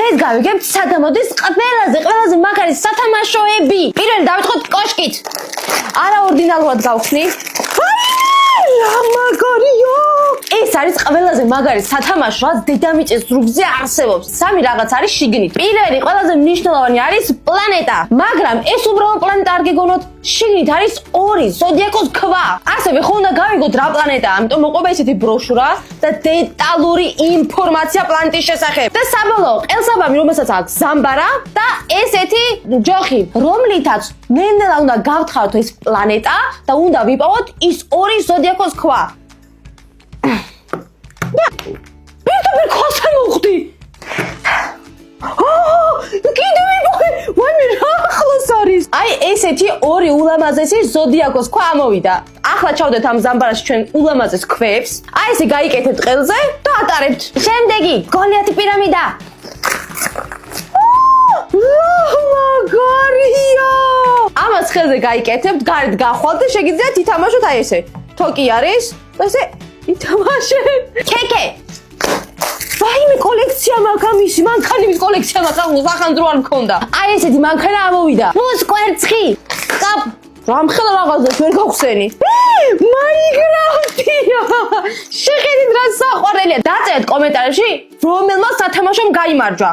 დღეს გავიგებთ სადამოდის ყველაზე მაგარი სათამაშოები. პირველი დავიწყოთ კოშკით. არაორდინალურად გავხსნი. მაგარია! ეს არის ყველაზე მაგარი სათამაშო, რაც დედამიწის ზურგზე არსებობს. სამი რაღაც არის შიგნით. პირველი ყველაზე მნიშვნელოვანი არის პლანეტა, მაგრამ ეს უბრალოდ პლანეტა არ გეგონოთ. შიგნით არის ორი ზოდიაკოს ქვა. ასევე ხო უნდა გავიგოთ რა პლანეტაა, ამიტომ მოყვება ესეთი ბროშურა და დეტალური ინფორმაცია პლანეტის შესახებ. და საბოლოო ყელსაბამი, რომელსაც აქვს ზამბარა და ესეთი ჯოხი, რომლითაც ნელ-ნელა უნდა გავთხაროთ ეს პლანეტა და უნდა ვიპოვოთ ის ორი ზოდიაკოს ქვა. პირდაპირ ქვას მოვხდი. კიდევ ვიპოვე. ვაიმე რა ახლოს არის. აი ესეთი ორი ულამაზესი ზოდიაკოს ქვა ამოვიდა. ახლა ჩავდეთ ამ ზამბარაში ჩვენ ულამაზეს ქვებს. აი ესე გაიკეთებთ ყელზე და ატარებთ. შემდეგი გოლიათი პირამიდა. მაგარია! ამას ხელზე გაიკეთებთ, გარეთ გახვალთ და შეგიძლიათ ითამაშოთ აი ესე. თოკი არის და ესე ითამაშეთ. კეკე. ვაიმე კოლექცია მაქვს ამისი, მანქანების კოლექცია მაქვს, სახანძრო არ მქონდა. აი ესეთი მანქანა ამოვიდა. ბუს კვერცხი. კაპ. რამხელა რაღაცას ვერ გავხსენი. მაინკრაფტია. შეხედეთ რა საყვარელია. დაწერეთ კომენტარებში, რომელმა სათამაშომ გაიმარჯვა.